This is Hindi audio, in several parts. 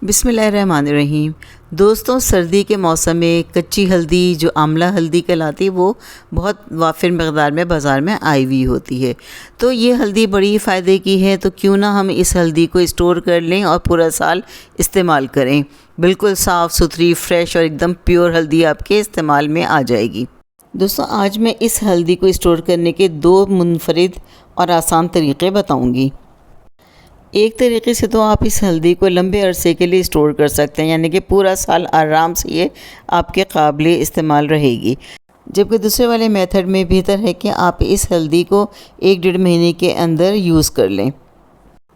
बिस्मिल्लाहिर्रहमानिर्रहीम। दोस्तों, सर्दी के मौसम में कच्ची हल्दी जो आंवला हल्दी कहलाती है वो बहुत वाफिर मकदार में बाज़ार में आई हुई होती है। तो ये हल्दी बड़ी फ़ायदे की है, तो क्यों ना हम इस हल्दी को स्टोर कर लें और पूरा साल इस्तेमाल करें। बिल्कुल साफ़ सुथरी फ्रेश और एकदम प्योर हल्दी आपके इस्तेमाल में आ जाएगी। दोस्तों, आज मैं इस हल्दी को स्टोर करने के 2 मुनफरिद और आसान तरीक़े बताऊँगी। एक तरीके से तो आप इस हल्दी को लंबे अरसे के लिए स्टोर कर सकते हैं, यानी कि पूरा साल आराम से ये आपके काबिल इस्तेमाल रहेगी। जबकि दूसरे वाले मेथड में बेहतर है कि आप इस हल्दी को 1-1.5 महीने के अंदर यूज़ कर लें।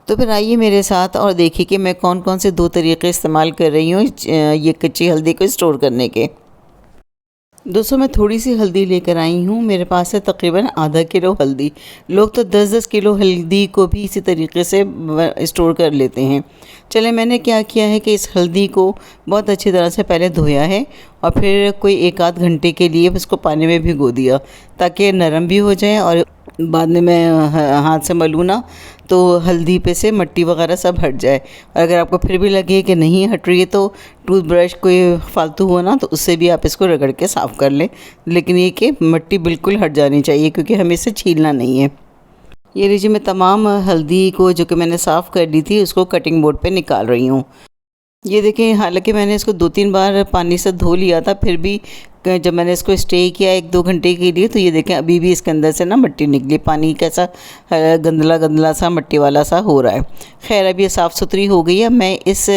तो फिर आइए मेरे साथ और देखिए कि मैं कौन कौन से 2 तरीके इस्तेमाल कर रही हूँ ये कच्ची हल्दी को स्टोर करने के। दोस्तों, मैं थोड़ी सी हल्दी लेकर आई हूँ। मेरे पास है तकरीबन आधा किलो हल्दी। लोग तो 10-10 किलो हल्दी को भी इसी तरीके से स्टोर कर लेते हैं। चले, मैंने क्या किया है कि इस हल्दी को बहुत अच्छी तरह से पहले धोया है और फिर कोई 1-आध घंटे के लिए इसको पानी में भिगो दिया, ताकि नरम भी हो जाए और बाद में मैं हाथ से मलूँ ना तो हल्दी पे से मिट्टी वगैरह सब हट जाए। और अगर आपको फिर भी लगे कि नहीं हट रही है तो टूथब्रश कोई फालतू हो ना तो उससे भी आप इसको रगड़ के साफ़ कर लें, लेकिन ये कि मिट्टी बिल्कुल हट जानी चाहिए क्योंकि हमें इसे छीलना नहीं है। ये लीजिए, मैं तमाम हल्दी को जो कि मैंने साफ़ कर ली थी उसको कटिंग बोर्ड पे निकाल रही हूँ। ये देखें, हालांकि मैंने इसको 2-3 बार पानी से धो लिया था, फिर भी जब मैंने इसको स्टे किया 1-2 घंटे के लिए तो ये देखें अभी भी इसके अंदर से ना मिट्टी निकली। पानी कैसा गंदला गंदला सा मिट्टी वाला सा हो रहा है। खैर, अब ये साफ़ सुथरी हो गई है। मैं इस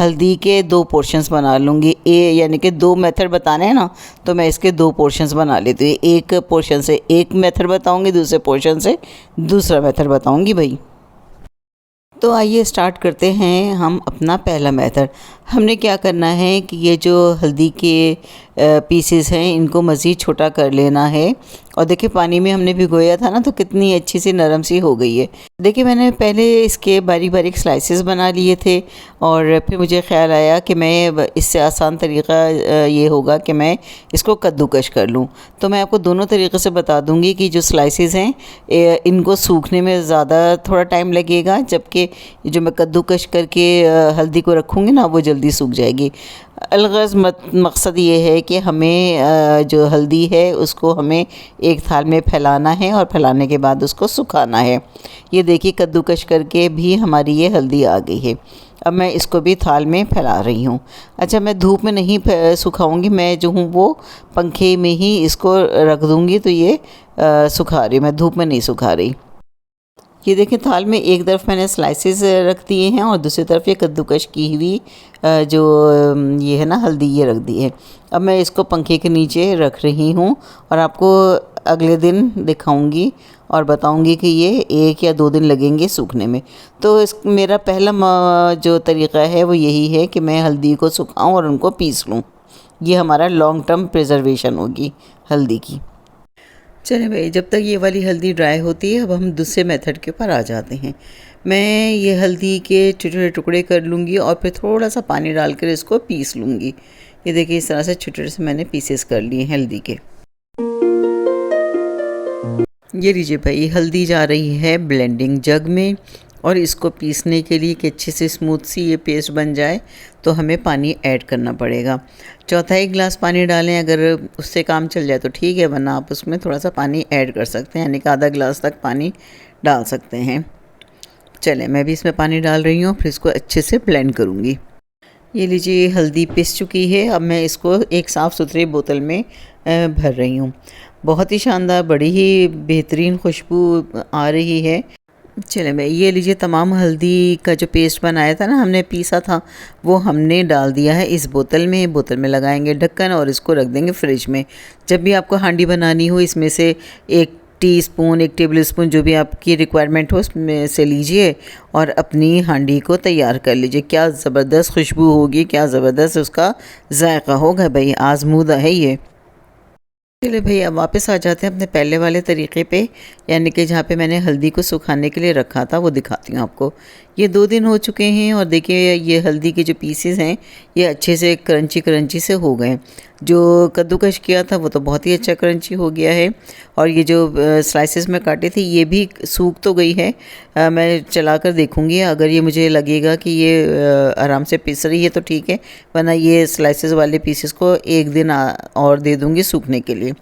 हल्दी के 2 पोर्शंस बना लूँगी। यानी कि 2 मेथड बताने हैं ना, तो मैं इसके 2 पोर्शंस बना लेती हूँ। एक पोर्शन से एक मेथड बताऊँगी, दूसरे पोर्शन से दूसरा मेथड बताऊँगी भाई। तो आइए स्टार्ट करते हैं हम अपना पहला मेथड। हमने क्या करना है कि ये जो हल्दी के पीसेस हैं इनको मज़ीद छोटा कर लेना है। और देखिए, पानी में हमने भिगोया था ना तो कितनी अच्छी सी नरम सी हो गई है। देखिए, मैंने पहले इसके बारीक बारीक स्लाइसेस बना लिए थे और फिर मुझे ख़्याल आया कि मैं इससे आसान तरीक़ा ये होगा कि मैं इसको कद्दूकश कर लूँ। तो मैं आपको दोनों तरीक़े से बता दूँगी कि जो स्लाइसेस हैं इनको सूखने में ज़्यादा थोड़ा टाइम लगेगा, जबकि जो मैं कद्दूकश करके हल्दी को रखूँगी ना वो जल्दी सूख जाएगी। अलगज़ मकसद ये है कि हमें जो हल्दी है उसको हमें एक थाल में फैलाना है और फैलाने के बाद उसको सुखाना है। ये देखिए, कद्दूकश करके भी हमारी ये हल्दी आ गई है। अब मैं इसको भी थाल में फैला रही हूँ। अच्छा, मैं धूप में नहीं सुखाऊंगी, मैं जो हूँ वो पंखे में ही इसको रख दूँगी। तो ये सुखा रही, मैं धूप में नहीं सुखा रही। ये देखिए, थाल में एक तरफ मैंने स्लाइसेस रख दिए हैं और दूसरी तरफ ये कद्दूकश की हुई जो ये है ना हल्दी, ये रख दी है। अब मैं इसको पंखे के नीचे रख रही हूँ और आपको अगले दिन दिखाऊंगी और बताऊंगी कि ये 1 या 2 दिन लगेंगे सूखने में। तो मेरा पहला जो तरीक़ा है वो यही है कि मैं हल्दी को सुखाऊँ और उनको पीस लूँ। ये हमारा लॉन्ग टर्म प्रिजर्वेशन होगी हल्दी की। चलें भाई, जब तक ये वाली हल्दी ड्राई होती है अब हम दूसरे मेथड के ऊपर आ जाते हैं। मैं ये हल्दी के छोटे छोटे टुकड़े कर लूँगी और फिर थोड़ा सा पानी डालकर इसको पीस लूँगी। ये देखिए, इस तरह से छोटे छोटे से मैंने पीसेस कर लिए हैं हल्दी के। ये लीजिए भाई, हल्दी जा रही है ब्लेंडिंग जग में और इसको पीसने के लिए कि अच्छे से स्मूथ सी ये पेस्ट बन जाए तो हमें पानी ऐड करना पड़ेगा। 1/4 गिलास पानी डालें, अगर उससे काम चल जाए तो ठीक है, वरना आप उसमें थोड़ा सा पानी ऐड कर सकते हैं, यानी कि आधा गिलास तक पानी डाल सकते हैं। चलें, मैं भी इसमें पानी डाल रही हूँ, फिर इसको अच्छे से ब्लेंड करूँगी। ये लीजिए, हल्दी पिस चुकी है। अब मैं इसको एक साफ़ सुथरी बोतल में भर रही हूँ। बहुत ही शानदार, बड़ी ही बेहतरीन खुशबू आ रही है। चले भाई, ये लीजिए, तमाम हल्दी का जो पेस्ट बनाया था ना हमने पीसा था वो हमने डाल दिया है इस बोतल में। बोतल में लगाएंगे ढक्कन और इसको रख देंगे फ्रिज में। जब भी आपको हांडी बनानी हो इसमें से 1 टीस्पून 1 टेबल स्पून जो भी आपकी रिक्वायरमेंट हो उसमें से लीजिए और अपनी हांडी को तैयार कर लीजिए। क्या ज़बरदस्त खुशबू होगी, क्या ज़बरदस्त उसका जायका होगा भाई, आज़मूदा है ये। चलिए भाई, अब वापस आ जाते हैं अपने पहले वाले तरीक़े पे, यानी कि जहाँ पे मैंने हल्दी को सुखाने के लिए रखा था वो दिखाती हूँ आपको। ये 2 दिन हो चुके हैं और देखिए ये हल्दी के जो पीसेस हैं ये अच्छे से क्रंची क्रंची से हो गए हैं। जो कद्दूकश किया था वो तो बहुत ही अच्छा क्रंची हो गया है। और ये जो स्लाइसेस में काटे थे ये भी सूख तो गई है। मैं चला कर देखूँगी, अगर ये मुझे लगेगा कि ये आराम से पिस रही है तो ठीक है, वरना ये स्लाइसेस वाले पीसेस को एक दिन और दे दूँगी सूखने के लिए।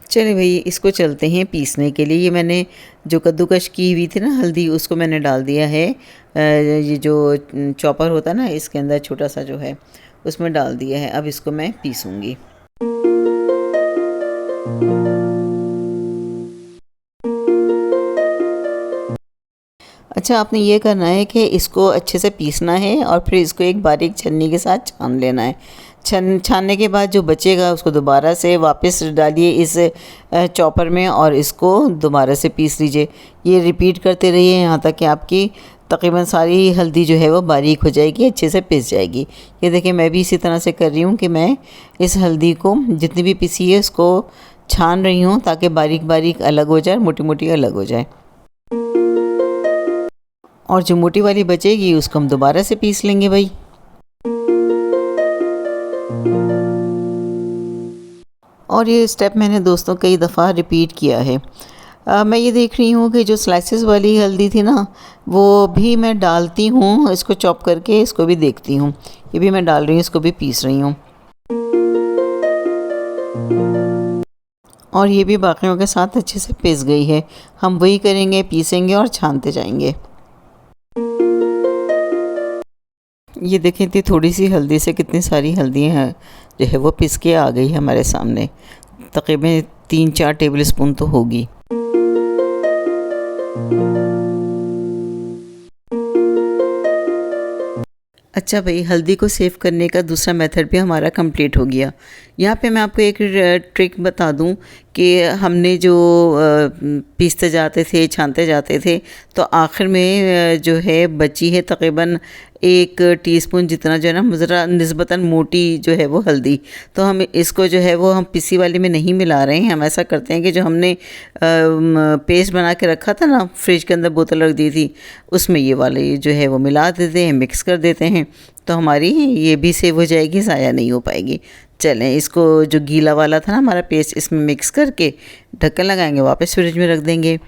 चलिए भाई, इसको चलते हैं पीसने के लिए। ये मैंने जो कद्दूकश की हुई थी ना हल्दी, उसको मैंने डाल दिया है। ये जो चॉपर होता है ना, इसके अंदर छोटा सा जो है उसमें डाल दिया है। अब इसको मैं पीसूँगी। अच्छा, आपने ये करना है कि इसको अच्छे से पीसना है और फिर इसको एक बारीक छन्नी के साथ छान लेना है। छानने के बाद जो बचेगा उसको दोबारा से वापस डालिए इस चॉपर में और इसको दोबारा से पीस लीजिए। ये रिपीट करते रहिए यहाँ तक कि आपकी तकरीबन सारी हल्दी जो है वो बारीक हो जाएगी, अच्छे से पिस जाएगी। ये देखिए, मैं भी इसी तरह से कर रही हूँ कि मैं इस हल्दी को जितनी भी पिसी है उसको छान रही हूँ ताकि बारीक बारीक अलग हो जाए, मोटी मोटी अलग हो जाए। और जो मोटी वाली बचेगी उसको हम दोबारा से पीस लेंगे भाई। और ये स्टेप मैंने दोस्तों कई दफ़ा रिपीट किया है। मैं ये देख रही हूँ कि जो स्लाइसेस वाली हल्दी थी ना, वो भी मैं डालती हूँ, इसको चॉप करके इसको भी देखती हूँ। ये भी मैं डाल रही हूँ, इसको भी पीस रही हूँ। और ये भी बाकियों के साथ अच्छे से पिस गई है। हम वही करेंगे, पीसेंगे और छानते जाएंगे। ये देखें थी थोड़ी सी हल्दी से कितनी सारी हल्दियाँ जो है वो पिस के आ गई हमारे सामने। तकरीबन 3-4 टेबल स्पून तो होगी। अच्छा भाई, हल्दी को सेव करने का दूसरा मेथड भी हमारा कंप्लीट हो गया। यहाँ पे मैं आपको एक ट्रिक बता दूँ कि हमने जो पीसते जाते थे, छानते जाते थे, तो आखिर में जो है बची है तकरीबन 1 टीस्पून जितना जो है ना, ज़रा निस्बतन मोटी जो है वो हल्दी। तो हम इसको जो है वो हम पिसी वाली में नहीं मिला रहे हैं। हम ऐसा करते हैं कि जो हमने पेस्ट बना के रखा था ना, फ्रिज के अंदर बोतल रख दी थी, उसमें ये वाले जो है वो मिला देते हैं, मिक्स कर देते हैं, तो हमारी ये भी सेव हो जाएगी, ज़ाया नहीं हो पाएगी। चलें, इसको जो गीला वाला था ना हमारा पेस्ट, इसमें मिक्स करके ढक्कन लगाएंगे, वापस फ्रिज में रख देंगे।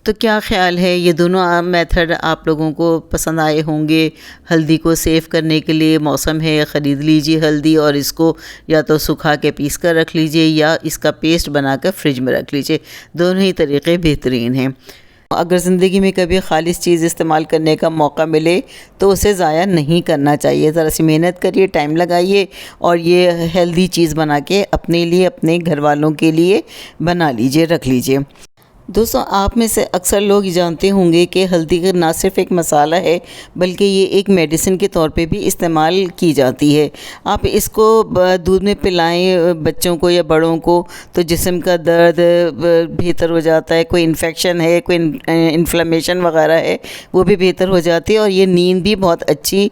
तो क्या ख़्याल है, ये दोनों मेथड आप लोगों को पसंद आए होंगे। हल्दी को सेव करने के लिए मौसम है, ख़रीद लीजिए हल्दी और इसको या तो सुखा के पीस कर रख लीजिए या इसका पेस्ट बनाकर फ्रिज में रख लीजिए। दोनों ही तरीक़े बेहतरीन हैं। अगर ज़िंदगी में कभी ख़ालिस चीज़ इस्तेमाल करने का मौका मिले तो उसे ज़ाया नहीं करना चाहिए। ज़रा सी मेहनत करिए, टाइम लगाइए और ये हेल्दी चीज़ बना के अपने लिए, अपने घर वालों के लिए बना लीजिए, रख लीजिए। दोस्तों, आप में से अक्सर लोग जानते होंगे कि हल्दी का ना सिर्फ एक मसाला है बल्कि ये एक मेडिसिन के तौर पे भी इस्तेमाल की जाती है। आप इसको दूध में पिलाएं बच्चों को या बड़ों को तो जिस्म का दर्द बेहतर हो जाता है, कोई इन्फेक्शन है, कोई इन्फ्लेमेशन वगैरह है, वो भी बेहतर हो जाती है और ये नींद भी बहुत अच्छी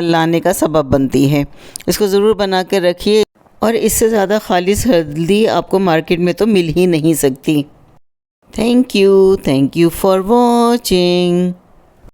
लाने का सबब बनती है। इसको ज़रूर बना कर रखिए और इससे ज़्यादा खालिस हल्दी आपको मार्केट में तो मिल ही नहीं सकती। Thank you for watching.